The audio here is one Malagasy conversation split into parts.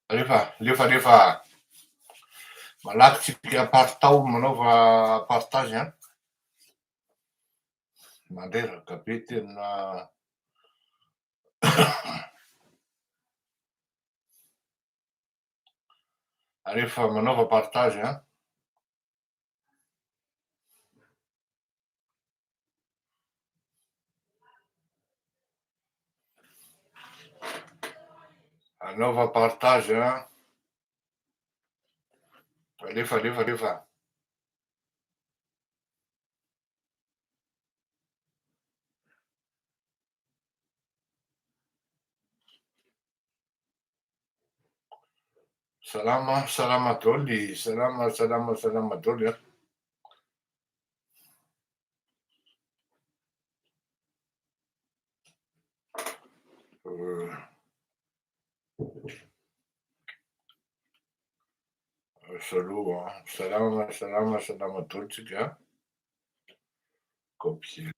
Rehefa malaky tsika paritao manaova partage a, mandreraka be tena rehefa manaova partage a, anaova partage a, alefa. Salama daholo, salama daholo a. Saloha, salama daholo tsika a. Copier.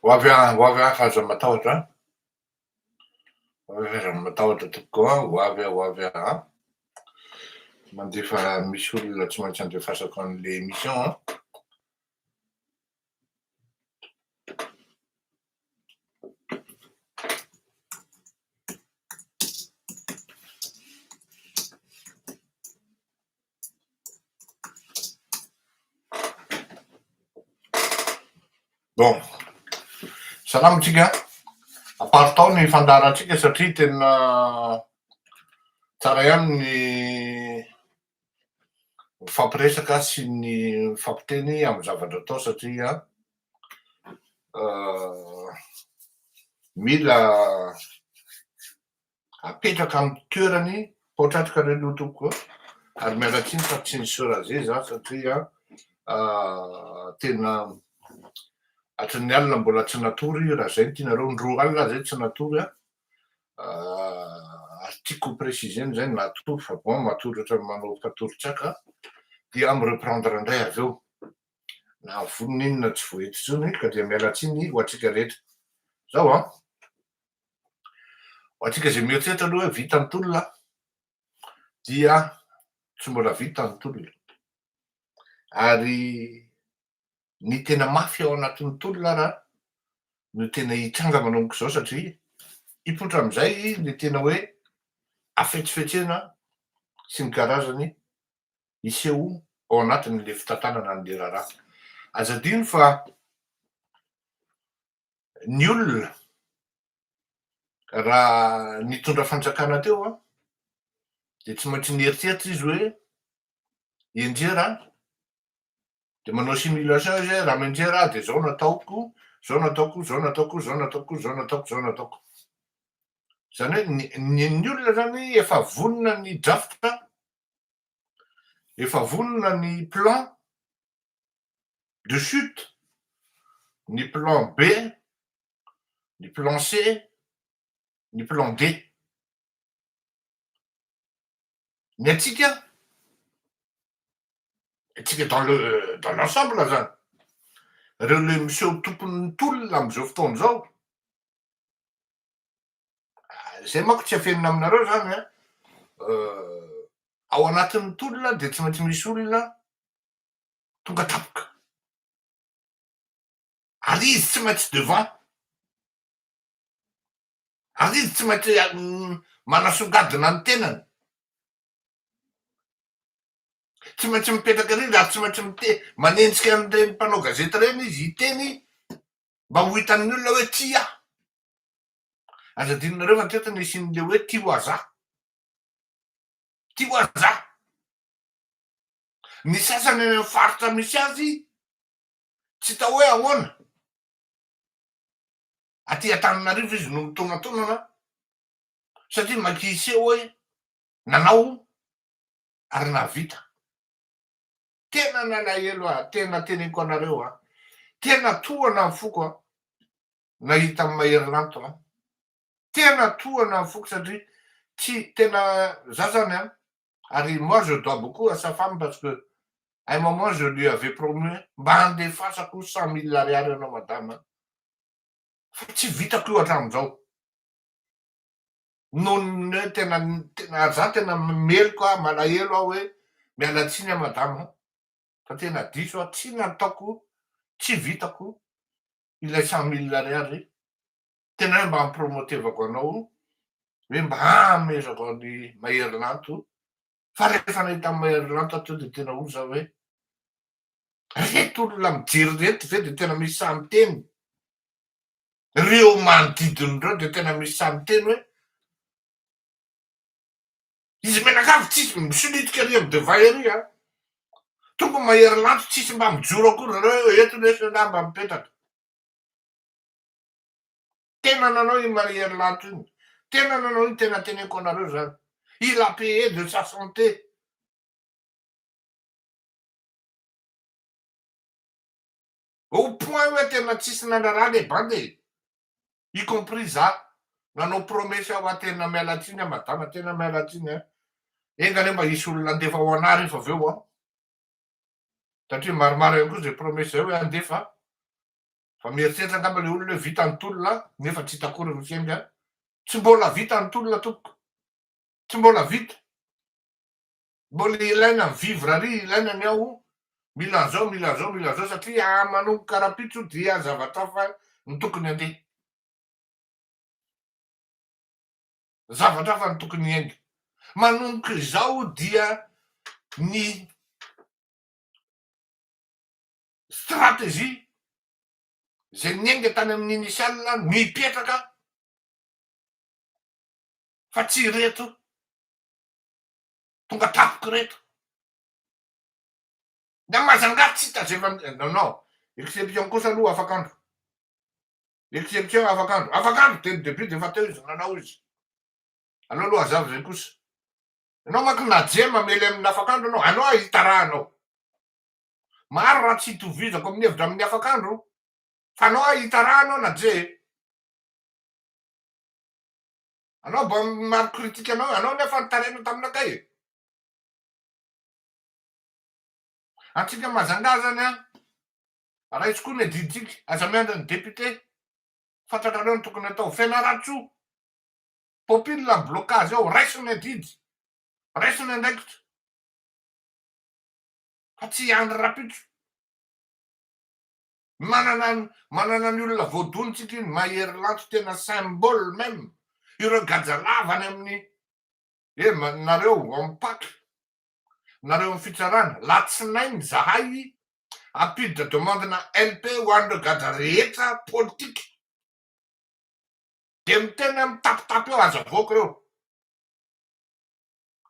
Ho avy fa aza matahotra a, ho avy aza matahotra tokoa, ho avy a, mandefa misy olona tsy maintsy andefasako an'le émission a. Bon, salama tsika a part tao ny fandaharantsika satria tena tsara ihany ny mifampiresaka sy ny mifampiteny amin'ny zavatra atao satria mila apetraka amin'ny toerany poatratrika reny tokoa ary miala tsiny fa tsy niseraze za satria tena hatrin'ny alina mbola tsy natory raha zay tianareo ndroa alina zay tsy natory a, tiako précisena zay natory fa bon matory ohatra manao fatoritsaka dia mireprendre indray avy eo na vonona inona tsy voaety intsony ka dia miala tsiny ho antsika rehetra zao a. Ho antsika zay mieritreritra aloha hoe vita ny tolona dia tsy mbola vita ny tolona ary ny tena mafy ao anatin'ny tolona raha no tena hitranga manomboka izao satria hipoitra amin'izay ny tena hoe afetsifetsena sy ny karazany hiseho ao anatin'le fitantanana an'le raharaha. Aza adino fa ny olona raha nitondra fanjakana teo a dia tsy maintsy nieritreritra izy hoe hienjera dia manao simulation izy hoe raha mienjera dia zao nataoko, zao nataoko. Zany hoe ny olona zany efa vonona ny drafitra, efa vonona ny plan de chute, ny plan B, ny plan C, ny plan D. Ny antsika dans l'ensemble zany, reo le miseho tompon'ny tolona amin'izao fotoana izao, zay manko tsy afenina aminareo zany a, ao anatin'ny tolona dia tsy maintsy misy olona tonga tapoka ary izy tsy maintsy devant, ary izy tsy maintsy manasongadina ny tenany. Tsy maintsy mipetraka reny ary tsy maintsy manenjika an'ireny mpanao gazety reny izy hiteny mba ho hitan'ny olona hoe tia. Aza adinonareo fa teto nisy n'le hoe tia ho aza. Tia ho aza. Ny sasany any amin'ny faritra misy azy tsy tao hoe ahoana. Aty Antananarivo izy no mitonatonana satria mankiseo hoe nanao ary nahavita. Tena nalahelo tena teneniko anareo tena tohana ny foko nahita amin'ny Mahery-Lanto tena tohana ny foko satria tsy tena za zany ary moi je dois beaucoup à sa femme parce que à un moment je lui avais promis mba andefasako 100 000 ariary anao madame fa tsy vitako io hatramin'izao. Nohon'ny tena za tena meloka malahelo aho hoe miala tsiny madame fa tena diso tsy nataoko tsy vitako ilay 100 000 ariary. Tena hoe mba ampromotevako anao hoe mba amezako ny Mahery-Lanto fa rehefa nahita amin'ny Mahery-Lanto ato dia tena oza hoe reto olona mijery reto ve dia tena misy samy teny. Reo manodidiny reo dia tena misy samy teny hoe izy menakavy tsisy misolitika ry amin'ny devay ery tonga Mahery-Lanto tsisy mba mijoro akory reo eto lesona mba mipetraka. Tena nanao iny Mahery-Lanto iny. Tena nanao iny tena teneniko anareo zany. Il a payé de sa santé. Au point hoe tena tsisy nandrara le bande y compris za nanao promesy aho tena miala tsiny madama tena miala tsiny engany mba hisy olona andefa ho anary efa aveo satria maromaro ihany koa zay promesy zay hoe andefa fa mieritreritra angamba le olona hoe vita ny tolona nefa tsy hitakory ny fiainga. Tsy mbola vita ny tolona tompoko. Tsy mbola vita. Mbola ilaina ny vivre ary ilaina ny aho mila an'izao mila an'izao mila an'izao satria manomboka karapitso dia zavatra fa ny tokony andeha. Zavatra fa ny tokony hainga. Manomboka izao dia ny stratégie zay niainga tany amin'ny initiale mipetraka fa tsy reto tonga tapoky reto. Da mazangaty tsy tazeva non exception kosa aloha afakandro. Exception afakandro. Afakandro teny début de fa teo izy nanao izy. Aleo aloha azavy zay kosa. Anao manko naje mamely amin'ny afakandro anao ahita raha anao. Maro raha tsy hitovizako amin'ny hevitra amin'ny afakandro fa anao ahita raha anao naje. Anao mba maro kritika anao nefa nitarena taminakay. Antsika mazanga zany raisy koa ny diditsika aza miandry ny député fantatrareo ny tokony atao Fianaratsoa popile la blocage ao raisiny adidy raisiny andraikitra fa tsy andry rapitso. Manana ny olona voadonitsika iny Mahery-Lanto tena symbole même ireo gajalavany amin'ny nareo ampaky nareo amin'ny fitsarana latsinainy zahay ampiditra demandena LP ho an'ireo gaja rehetra politika de miteny mitapitapy eo aza voky reo.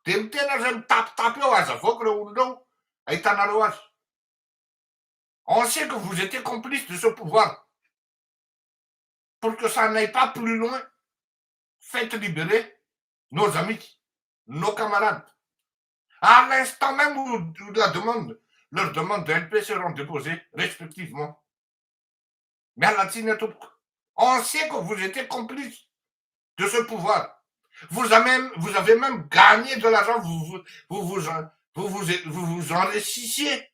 De miteny zay mitapitapy eo aza voky reo olonao ahitanareo azy. On sait que vous étiez complice de ce pouvoir. Pour que ça n'aille pas plus loin, faites libérer nos amis, nos camarades. À l'instant même où leurs demandes de LP seront déposées respectivement. Mais à la Tine, on sait que vous étiez complice de ce pouvoir. Vous avez même gagné de l'argent, vous vous enrichissiez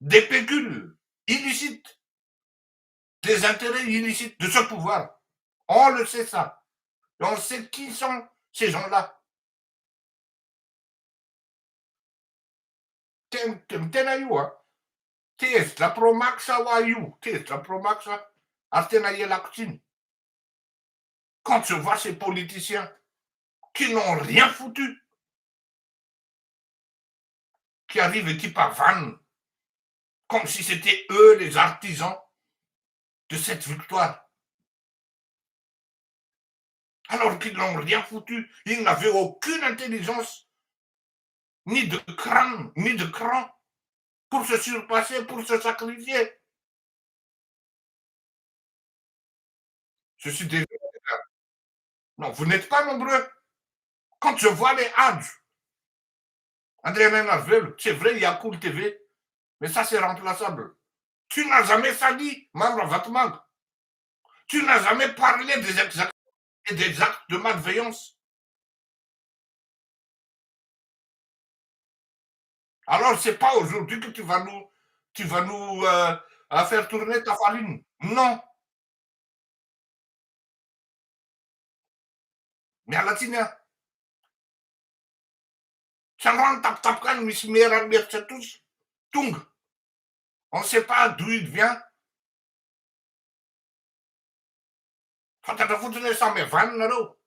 des pécules illicites, des intérêts illicites de ce pouvoir. On le sait ça. Et on sait qui sont ces gens-là. Tena io tezitra Promax ho io tezitra Promax ary tena ialako tsiny Quand tu vois ces politiciens qui n'ont rien foutu, qui arrivent et qui pavanent, comme si c'était eux les artisans de cette victoire. Alors qu'ils n'ont rien foutu, ils n'avaient aucune intelligence, ni de crâne, ni de cran, pour se surpasser, pour se sacrifier. Je suis désolé. Non, vous n'êtes pas nombreux. Quand je vois les Hadj, André Menasvel, c'est vrai, il y a Cool TV, mais ça c'est remplaçable. Tu n'as jamais sali Mamra Vatmag. Tu n'as jamais parlé des exacts et des actes de malveillance. Alors, c'est pas aujourd'hui que tu vas nous faire tourner ta farine. Non. Mais à la tina, Chanran tap tap kan mismera tous tung. On ne sait pas d'où il vient. Fatata foutene sa me van na ro.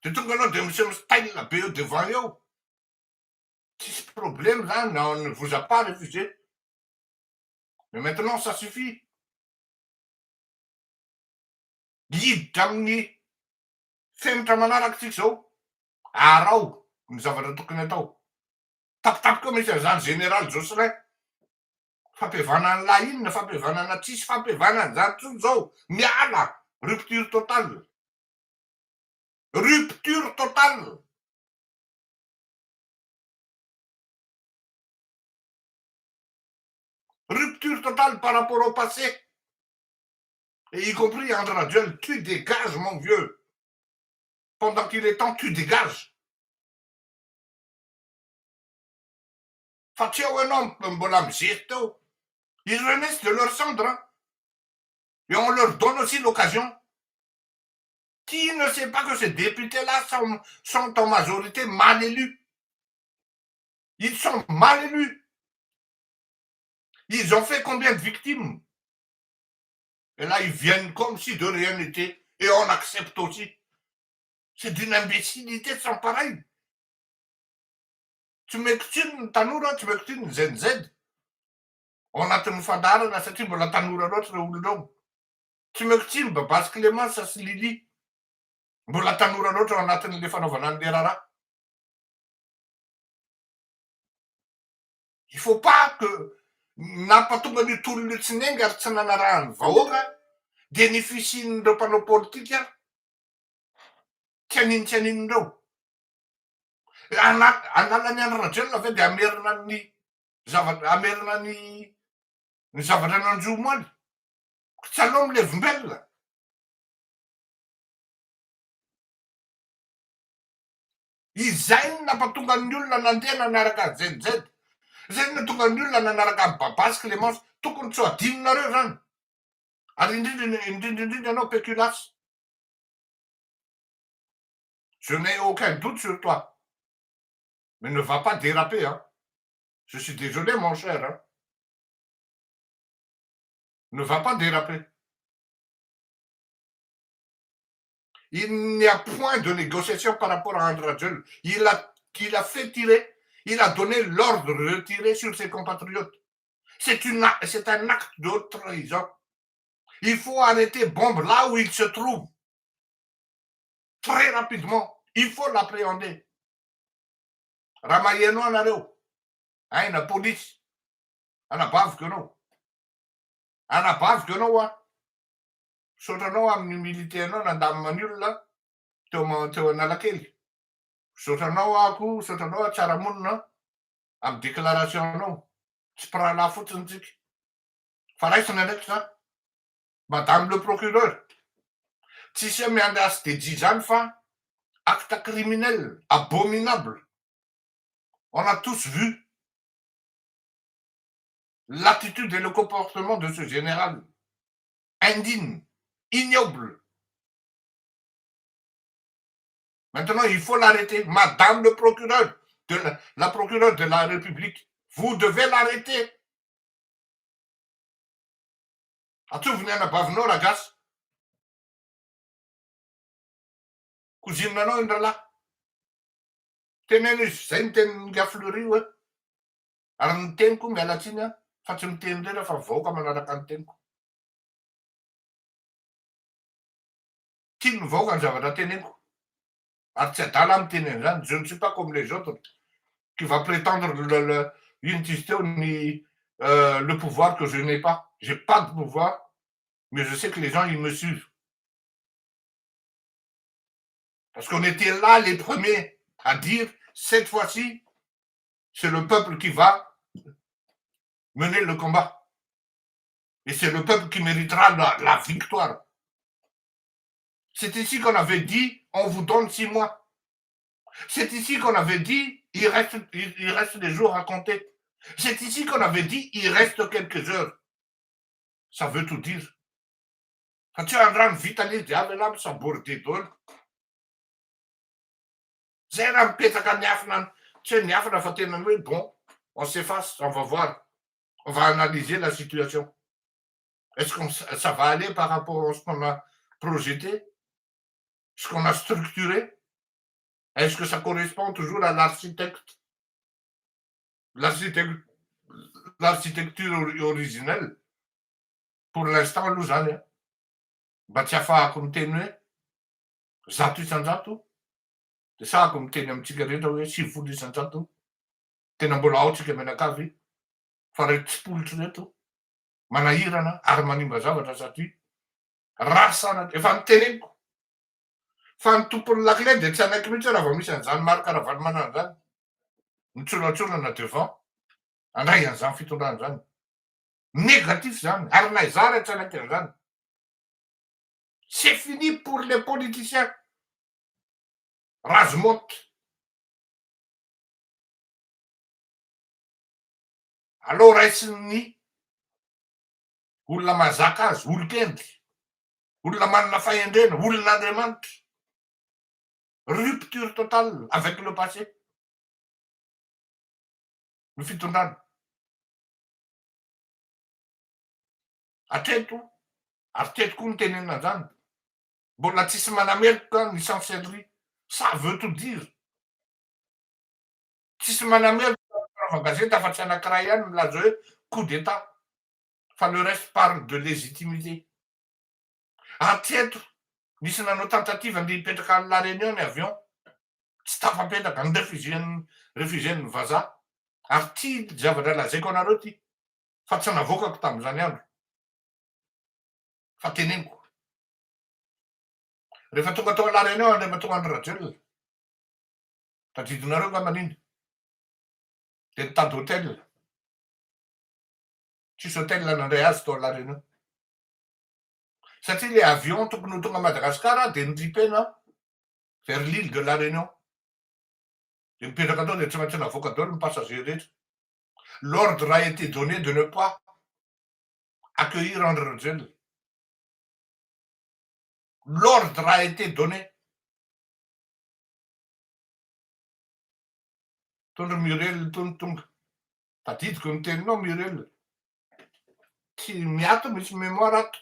Tu tung no de monsieur style la BE devant yo. Ce problème là, non, on ne vous a pas refusé. Mais maintenant, ça suffit. Guide damni. Fem tramanara so. Arau. Nous avons tout connaître. Tap tap comme c'est un général Jocelyn. Fapevanan lain, fapevanan atis, fapevanan zantuzo. Miala. Rupture totale. Rupture totale. Rupture totale par rapport au passé. Et y compris André Adjel, tu dégages, mon vieux. Pendant qu'il est temps, tu dégages. Faccio un homme, Mbolam Siesto. Ils renaissent de leur cendre. Hein. Et on leur donne aussi l'occasion. Qui ne sait pas que ces députés-là sont en majorité mal élus? Ils sont mal élus. Ils ont fait combien de victimes? Et là, ils viennent comme si de rien n'était. Et on accepte aussi. C'est d'une imbécilité sans pareil. Tu m'excuses, Tanura, tu m'excuses, ZZ. On a tenu fadara, la sati, la Tanura, l'autre, ou le don. Tu m'excuses, parce que les mains, ça se lit. La Tanura, l'autre, on a tenu les fanovanan derara. Il ne faut pas que napatunga ni tullu tsinengar tsananaran vaoga, bénéficient de panneau politique, tianin do. Analanya rajel la vede amerna ni zavatra nanjomo any. Salom levimbelona. Izay nampatonga ny olona nandeha nanaraka ZZ. Zay natonga ny olona nanaraka ny babasy Clémence, tokony tsy ho adinonareo zany. Ary indrindra anao péculasse. Je n'ai aucun doute sur toi. Mais ne va pas déraper, hein. Je suis désolé, mon cher. Hein. Ne va pas déraper. Il n'y a point de négociation par rapport à Andradjel. Il a fait tirer, il a donné l'ordre de tirer sur ses compatriotes. C'est un acte de trahison. Il faut arrêter Bombe là où il se trouve. Très rapidement. Il faut l'appréhender. Ramayeno anareo. Hein, la police. Ana bave que non. Ana bave que non, Sotranao amin'ny militaire anao nandaminy olona teo Analakely. Sotranao ako, sotranao tsaramonina amin'ny déclaration anao. Tsy pirahalahy fotsiny tsika. Fa raisina ndraiky za. Madame le procureur. Tsisy miandasy DJ zany fa acte criminel, abominable. On a tous vu l'attitude et le comportement de ce général. Indigne, ignoble. Maintenant, il faut l'arrêter. Madame le procureur, la procureure de la République, vous devez l'arrêter. As-tu venu à Bavno, la gasse? Kozinanao indra lahy. Teneno izy, zay ny tenin'ny Gafleuri hoe. Ary ny teniko miala tsiny a, fa tsy miteny rera fa vaoaka manaraka ny teniko. Tiany vaoaka ny zavatra teneniko. Ary tsy adala miteny an'izany. Je ne suis pas comme les autres qui va prétendre une tisteo le pouvoir que je n'ai pas. J'ai pas de pouvoir, mais je sais que les gens, ils me suivent. Parce qu'on était là les premiers à dire, cette fois-ci, c'est le peuple qui va mener le combat. Et c'est le peuple qui méritera la victoire. C'est ici qu'on avait dit, on vous donne 6 mois. C'est ici qu'on avait dit, il reste des jours à compter. C'est ici qu'on avait dit, il reste quelques heures. Ça veut tout dire. Quand tu as un grand vitaliste, diavelam, ça bourre des dôles. Zeram petaka niafina, tu niafina fa tena hoe bon, on s'efface, on va voir. On va analyser la situation. Est-ce que ça va aller par rapport à ce qu'on a projeté, ce qu'on a structuré? Est-ce que ça correspond toujours à l'architecture originelle? Pour l'instant, Lausanne. Batsiafa miteny hoe zato isan-jato, dia sahako miteny amintsika rehetra hoe 7 isan-jato. Tena mbola aotsika menakavy fa reto tsipolotry reto manahirana ary manimba zavatra satria rasana efa niteneniko fa ny tompon'ny lakile dia tsy anaiky mihitsy raha vao misy an'izany maro karavany manana zany mitsolatsolana devant andray an'izany fitondrana zany négatif zany ary na izara tsy anaiky an'izany. C'est fini pour les politiciens. Razmot. Alors raisin'ny olona mazaka azy, olon-kendry, olona manana fahendrena, olon'Andriamanitra. Rupture totale avec le passé. Ny fitondrana. Hatreto, ary teto koa ny tenenina zany. Mbola tsisy manamelika ny chancellerie. Ça veut tout dire. Tsisy manamelika ny gazeta fa tsy anankiray ihany milaza hoe coup d'état. Fa le reste parle de légitimité. Hatreto, nisy nanao tentative andeha hipetraka ny La Réunion ny avion. Tsy tafapetraka ny refugen'ny vazaha. Ary ty zavatra lazaiko anareo ty. Fa tsy navokako tamin'izany andro. Fa teneniko. Rehefa tonga tao La Réunion andray mahatonga ny Rajel. Tadidinareo ka manino. Dia nitady hôtel. Tsisy hôtel nandray azy tao La Réunion. Satria le avion tokony ho tonga Madagasikara dia niripena vers l'île de La Réunion. Dia mipetraka tao dia tsy maintsy navoaka daholo ny passager rehetra. L'ordre a été donné de ne pas accueillir André Rajel. L'ordre a été donné. Tondro Muriel tonga. Tadidiko ny teninao Muriel. Tsy miato misy mémoire ato.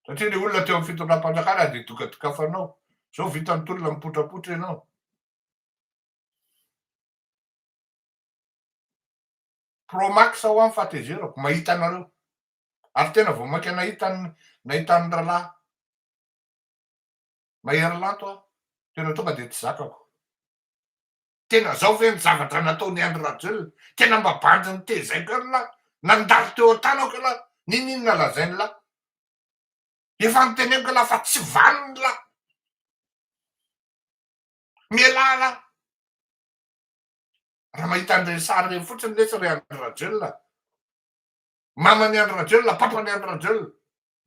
Satria le olona teo amin'ny fitondram-panjakana dia dokadikafanao. Zao vitan'ny tolona mipotrapotra ianao. Promax ao amin'ny fatezerako, mahita anareo. Ary tena vao maika nahita ny rahalahy mahery-lanto aho. Tena tonga dia tsy zakako. Tena zao ve ny zavatra nataony André Rajel? Tena mba bandy ny tezaiko any lahy. Nandalo teo an-tanako lahy. Ninona lazainy lahy? Efa niteneniko lahy fa tsy vaniny lahy. Mialahy lahy. Raha mahita an'ireny sary ireny fotsiny lesy ry André Rajel lahy. Mamany André Rajel, papany André Rajel.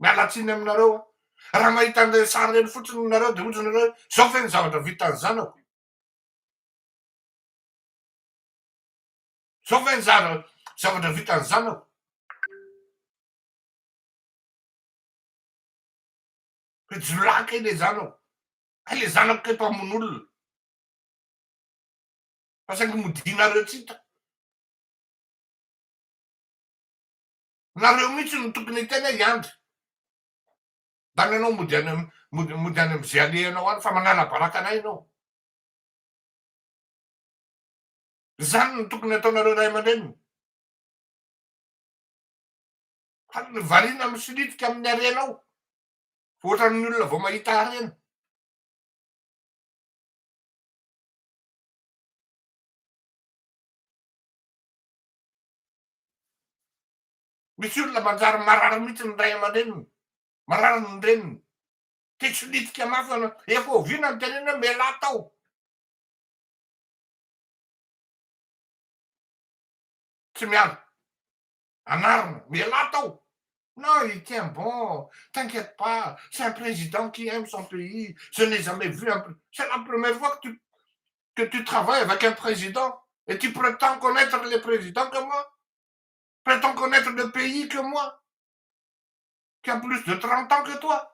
Miala tsiny aminareo. Raha mahita an'ireny sary ireny fotsiny nareo dia ohatrany nareo zao ve ny zavatra vitan'ny zanako? Zao ve ny zavatra vitan'ny zanako? Hoe jolaka le zanako. Le zanako ke mpamono olona. Fa saingy modinareo tsita. Nareo mihitsy no tokony hiteny hiandry. Da ny anao mody any am'izay alehanao any fa manala-baraka anay ianao. Zany no tokony ataonareo ray aman-dreniny. Fa variana misilitika amin'ny harenao, ohatran'ny olona vao mahita harena. Misy olona manjary marary mihitsy ny ray aman-dreniny, marary ny reniny. Te tsilitika mafy anao, efa oviana ny tenena hoe mialà tao. Tsy miala, anarina, mialà tao. Non, il tient bon, t'inquiète pas, c'est un président qui aime son pays, je n'ai jamais vu c'est la première fois que tu travailles avec un président et tu prétends connaître les présidents que moi, prétends connaître le pays que moi, qui a plus de 30 ans que toi.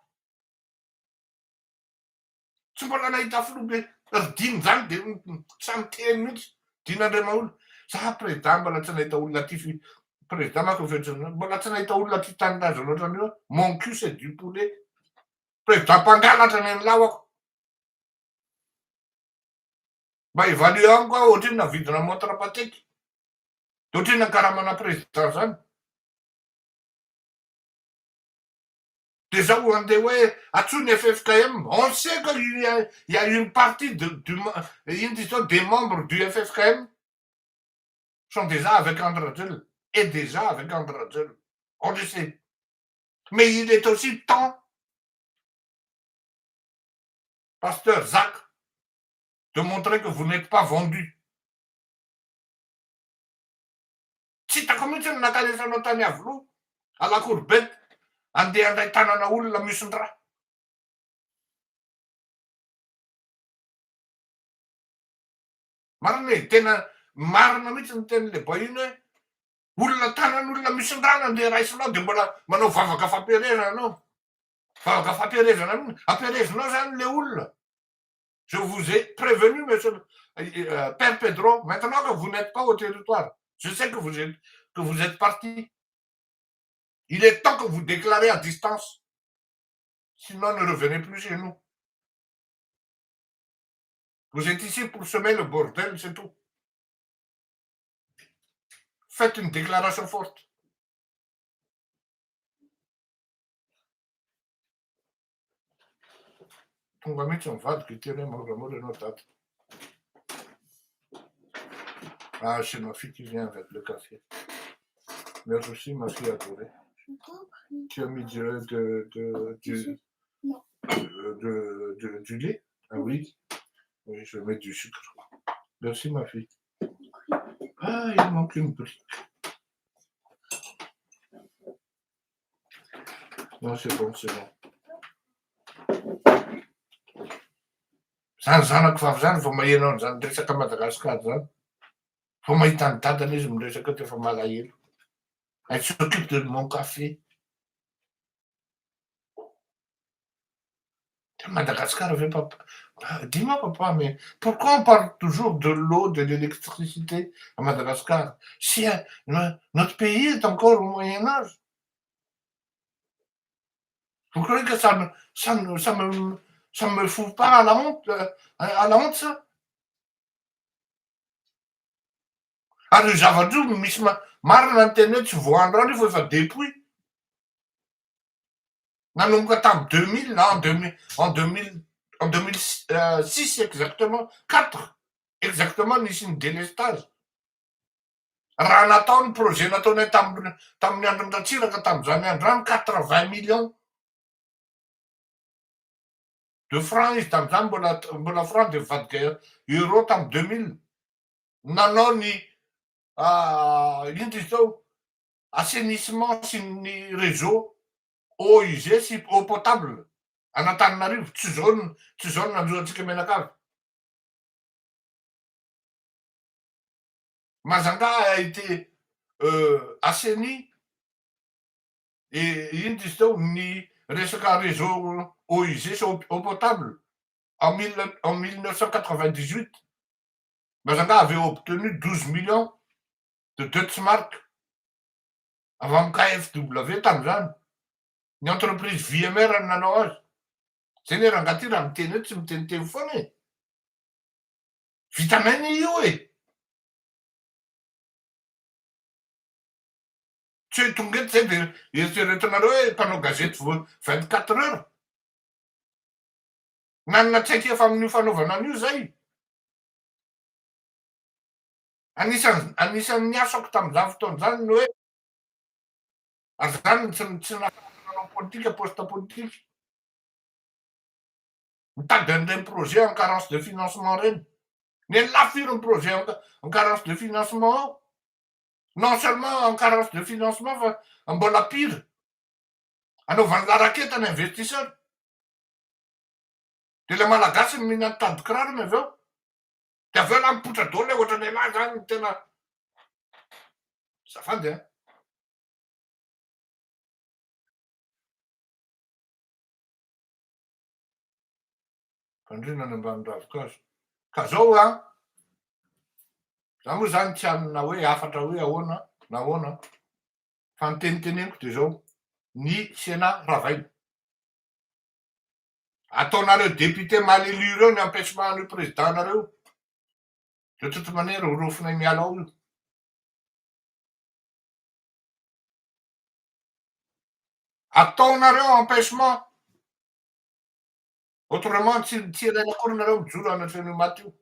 Tsy mbola nahita filobe dimy zany de samy teny mihitsy dinandreo olona za président mbola tsy nahita olona ty président manko fetrany mbola tsy nahita olona ty tanindrazana ohatran'io mon cul c'est du poulet président mpangalatra ny lahako mba évalue amiko aho ohatriny navidina montre patety de ohatriny nakaramana président zany. De ça où on dit, ouais, à-tu FFKM, on sait qu'il y a une partie des membres du FFKM sont déjà avec Andradel, et déjà avec Andradel. On le sait. Mais il est aussi temps, pasteur Zach, de montrer que vous n'êtes pas vendu. Si tu as commis une nakalesa notany avlo, à la courbette, andeha andray tanana olona misy-draha. Marina e, tena marina mihitsy ny tenin'le bahiny hoe olona tanan'olona misy-draha nandeha raisinao de mbola manao vavaka fampiarezana anao. Vavaka fampiarezana miny, ampiarezinao zany le olona. Je vous ai prévenu, monsieur Père Pedro, maintenant que vous n'êtes pas au territoire, je sais que vous êtes parti. Il est temps que vous déclarez à distance. Sinon, ne revenez plus chez nous. Vous êtes ici pour semer le bordel, c'est tout. Faites une déclaration forte. On va mettre un vade qui tient mon amour et notre tête. Ah, c'est ma fille qui vient avec le café. Merci, ma fille adorée. Tu as mis du lait? Ah oui. Oui, je vais mettre du sucre. Merci, ma fille. Ah, il manque une brique. Non, c'est bon, c'est bon. Zany zanako vavy zany vao mahenao zany resaka Madagasikara zany. Vao mahita ny dadany izy miresaka tefa malahelo. Elle s'occupe de mon café. Madagascar veut pas. Dis-moi, papa, mais pourquoi on parle toujours de l'eau, de l'électricité à Madagascar si notre pays est encore au Moyen-Âge? Vous croyez que ça me fout pas à la honte, ça? Ah, le Javadou, misy marina ny teny hoe tsy voandrony fa efa depuis. Nanomboka tamy 2000, en 2006 exactement, 4 exactement nisy ny délestage. Raha nataony projet nataonay tamin'ny andro Ratsiraka tam'izany androany 80 millions de francs izy tam'izany mbola franc de vadika euro tamy 2000. Nanao ny ino izy tao assainissement sy ny réseau eau usée sy eau potable Antananarivo, tsy zao nanjoantsika menakavy. Mazanga a été assaini et ino izy tao ny resaka réseau eau usée sy eau potable en 1998. Mazanga avait obtenu 12 millions de Deutschmark avant KFW tam'izany. Ny entreprise VMR nanao azy. Zany hoe rangaha ty raha miteny hoe tsy miteniteny foana e. Vitamina io e. Tsy hoe tonga eto zay dia eritreretinareo hoe mpanao gazety 24 heures. Nanana traikefa amin'io fanaovana an'io zay. Anisan'ny asako tamin'izany fotoana zany ny hoe ary zany tsy nahafanao politika poste politique. Mitady an'ireny projet en carence de financement reny. Mais lafo firy ny projet en carence de financement ao. Non seulement en carence de financement fa mbola pire. Anaovany laraketana investisseur. De ilay malagasy no mihina tady kirarony avy eo. De avy eo la mipotra daholo ilay ohatran'ny anahy zany no tena zafady a. Fandriana any ambany ravikazo. Ka zao a, za moa zany tsy hanina hoe hafatra hoe ahoana na ahoana. Fa ny teniteneniko de zao, ny Sénat ravaina. Ataonareo député mal élu ireo ny empêchement an'io présidentareo. De toute manière rofinay miala ao io. Ataonareo empêchement. Autrement tsy ilaina akory nareo mijoro anatran'io maty io.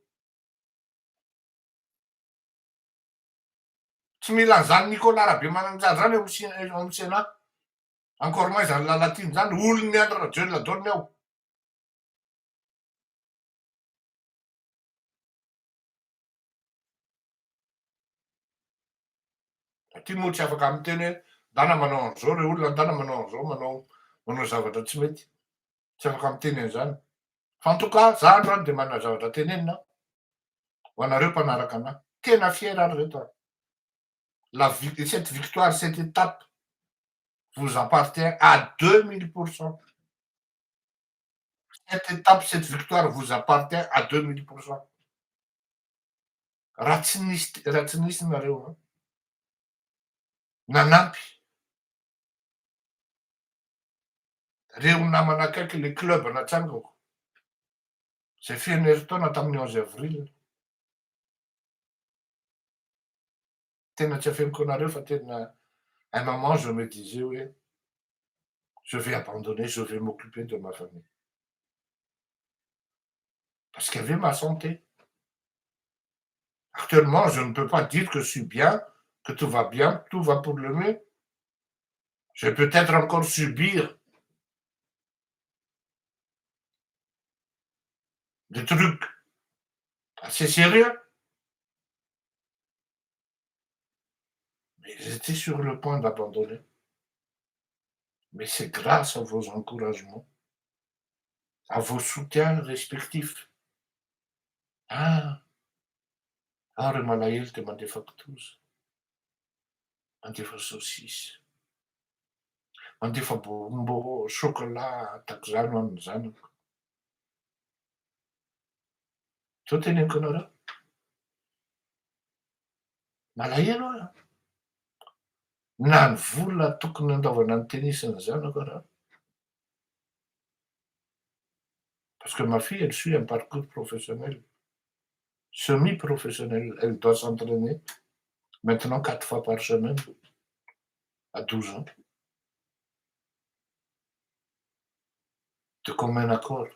Tsy mila an'izany Nicolas Rabemananjara zany amin'ny Sénat. Encore moins zany Lalatine zany olony André Rajoelina daholo ao. Ty moa tsy afaka miteny hoe dana manao an'izao re olona, dana manao an'izao, manao zavatra tsy mety. Tsy afaka miteny an'izany. Fa en tout cas za androany de manana zavatra tenenina ho anareo mpanaraka anahy. Tena fier ary reto aho. Cette victoire, cette étape vous appartient à 2000%. Cette étape, cette victoire vous appartient à 2000%. Raha tsy nisy nareo nanampy reo namana akaiky le club natsangako zay feno herintaona tamin'ny 11 avril. Tena tsy afeniko anareo fa tena un moment je me disais hoe je vais abandonner, je vais m'occuper de ma famille. Parce qu'il y avait ma santé. Actuellement, je ne peux pas dire que je suis bien, que tout va bien, tout va pour le mieux. Je vais peut-être encore subir des trucs assez sérieux. Mais j'étais sur le point d'abandonner. Mais c'est grâce à vos encouragements, à vos soutiens respectifs. Ah, ary malahelo de mandefa kitoza, mandefa saucisse, mandefa bonbon chocolat atako zany ho an'ny zanako. Zao teneniko anareo. Malahelo aho. Na ny vola tokony andaovana ny tennisy zanako raha. Parce que ma fille, elle suit un parcours professionnel, semi-professionnel. Elle doit s'entraîner maintenant 4 fois par semaine à 12 ans. De commun accord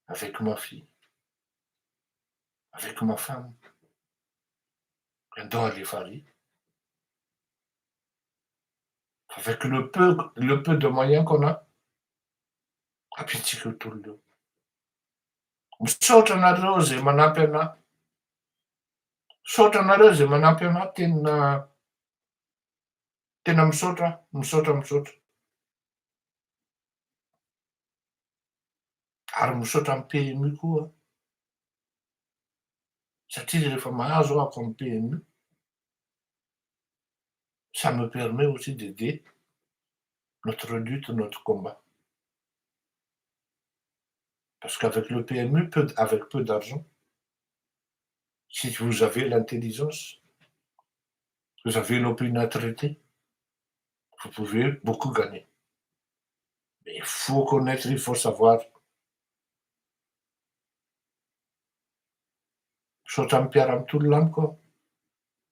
avec ma fille, avec ma femme. Elle doit aller faire. Avec le peu de moyens qu'on a, ampiantsika tolona eo. Misaotra anareo zay manampy anahy. Misaotra anareo zay manampy anahy tena misaotra. Ary misaotra amin'ny PMU koa. Satria rehefa mahazo ahako amin'ny PMU, ça me permet aussi d'aider notre lutte, notre combat. Parce qu'avec le PMU, avec peu d'argent, si vous avez l'intelligence, vous avez l'opiniâtreté, vous pouvez beaucoup gagner. Mais il faut connaître, il faut savoir. Misaotra ny mpiara-mitolona amiko aho,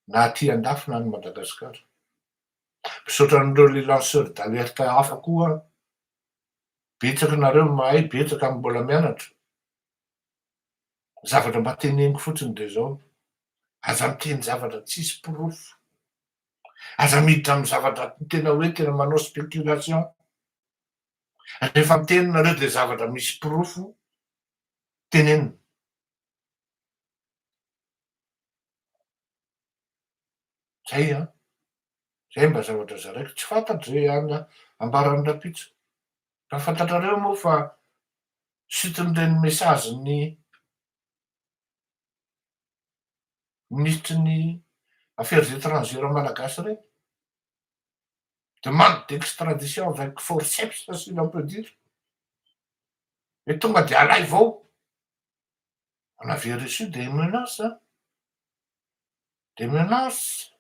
na aty andafy na any Madagasikara. Misaotra an'ireo les lanceurs d'alerte hafa koa aho. Betsaka nareo mahay, betsaka mbola mianatra. Zavatra mba teneniko fotsiny de zao: aza miteny zavatra tsisy porofo, aza miditra amy zavatra tena hoe tena manao spéculation. Rehefa miteny nareo de zavatra misy porofo tenenina. Zay a, zay mba zavatra zaraiko tsy fantatro zay ambaran'ny rapitso. Raha fantatrareo moa fa siton'ireny mesazin'ny ministry ny affaires étrangères malagasy reny. Demande d'extradition avec forceps, si l'on peut dire. Et tonga de alay vao. On avait reçu des menaces, hein? Des menaces.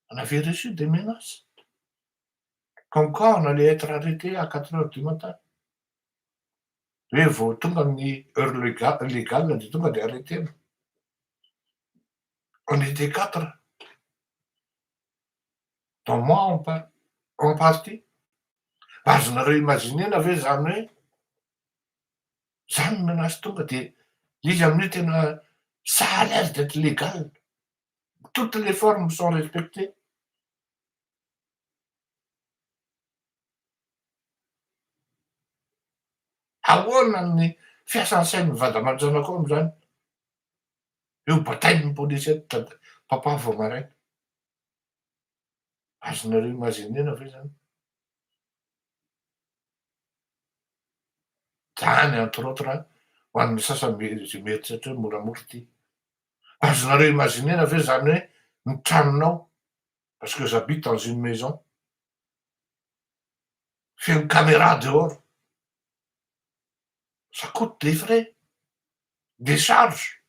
On avait reçu des menaces. Comme quoi on allait être arrêté à 4 heures du matin. Et vao tonga ny heure légale de tonga de arrêté. On était 4. Dont moi en partie. Azonareo imaginena ve zany hoe zany menace tonga de izy amin'io tena ça a l'air d'être légal. Toutes les formes sont respectées. Ahoana ny fiasan'ny sain'ny vady aman-janako am'zany? Io batain'ny polisy eto papa vao maraina. Azonareo imaginena ve zany? Zany entre autres ho an'ny sasany mieritseritra hoe moramora ty. Azonareo imaginena ve zany hoe ny tranonao, parce que j'habite dans une maison, feno caméra dehors. Ça coûte des frais, des charges.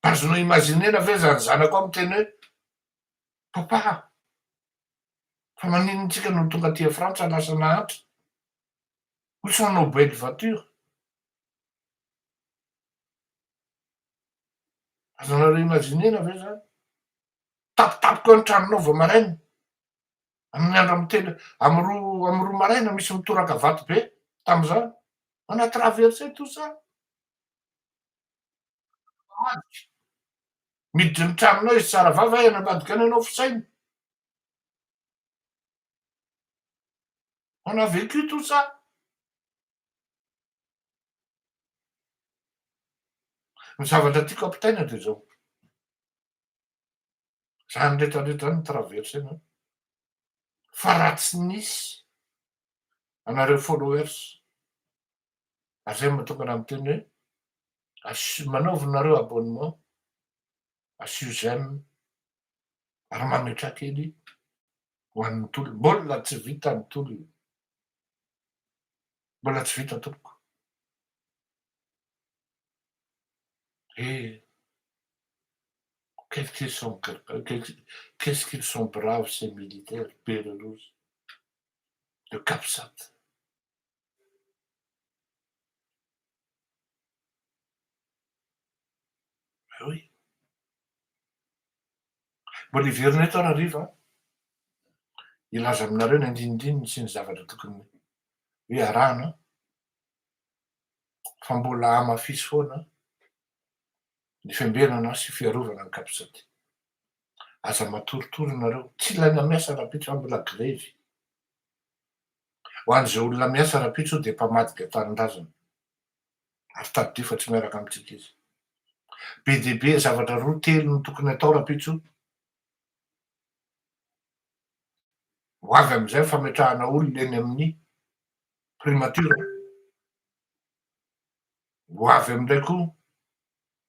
Azonao imaginena ve zany zanako ao miteny hoe papa, fa maninona tsika no tonga aty Frantsa lasa nahatra? Où sont nos belles voitures? Azonareo imaginena ve zany? Tapitapiko ny tranonao vao maraina. Amin'ny andro amy roa maraina misy mitoraka vato be tam'zany. On a traversé tout ça. Miditra ny tranonao izy tsara vava eny ambadika any anao fisainy. On a vécu tout ça. Ny zavatra tiako ampitaina de zao. Zany rehetrarehetra ny traversena. Fa raha tsy nisy anareo followers, zay mahatonga anahy miteny hoe manaova nareo abonnement, asio j'aime ary mametraha kely ho an'ny tolona. Mbola tsy vita ny tolona. Mbola tsy vita tompoko. Et qu'est-ce qu'ils sont braves ces militaires Bélarus de Capsat. Ben oui. Mbola iverina eto arariva ilaza aminareo ny andinindininy sy ny zavatra tokony hoe arahana, fa mbola amafisy foana ny fiambenana sy fiarovana ny Capsat. Aza matoritory nareo, tsy ilaina miasa rapitso mbola grevy. Ho an'izay olona miasa rapitso de mpamadika tanindrazana. Ary tadidio fa tsy miaraka amitsika izy. Be dia be zavatra roa telo no tokony atao rapitso. Ho avy am'izay fametrahana olona eny amin'ny primature. Ho avy am'indray koa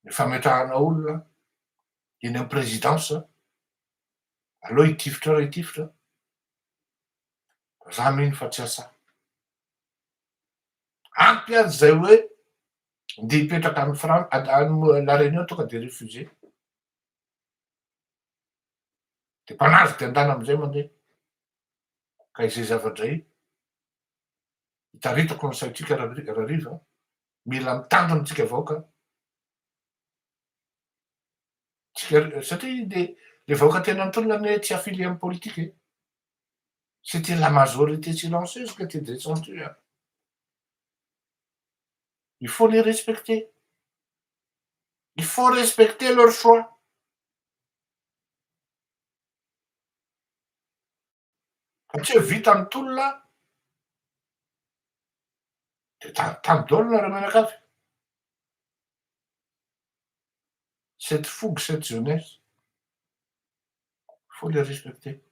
ny fametrahana olona eny amin'ny présidence. Aleo hitifitra raha hitifitra. Za mino fa tsy asa. Ampy azy zay hoe nde hipetraka any La Réunion tonga de refusé. De mpanazy ty an-dàna am'izay mandeha. Ka izay zavatra hitaritako ny saitsika rahariva, mila mitandrina tsika vahoaka. Satria le vahoaka tena antonona ne tsy affilié amy politique e. C'était la majorité silencieuse qui était descendue, hein. Il faut les respecter. Il faut respecter leur choix. Satria vitan'ny tolona de tamidôlona raha menakavy. Cette fougue, cette jeunesse, il faut les respecter.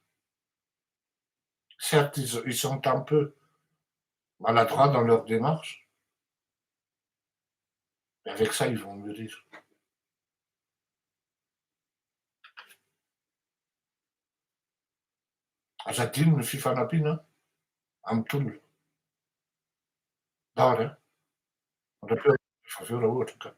Certes, ils sont un peu maladroits dans leur démarche, mais avec ça, ils vont mûrir. Aza adino ny fifanampiana amy tolona. Dahora, mandrapeo aveo raha ohatra ka.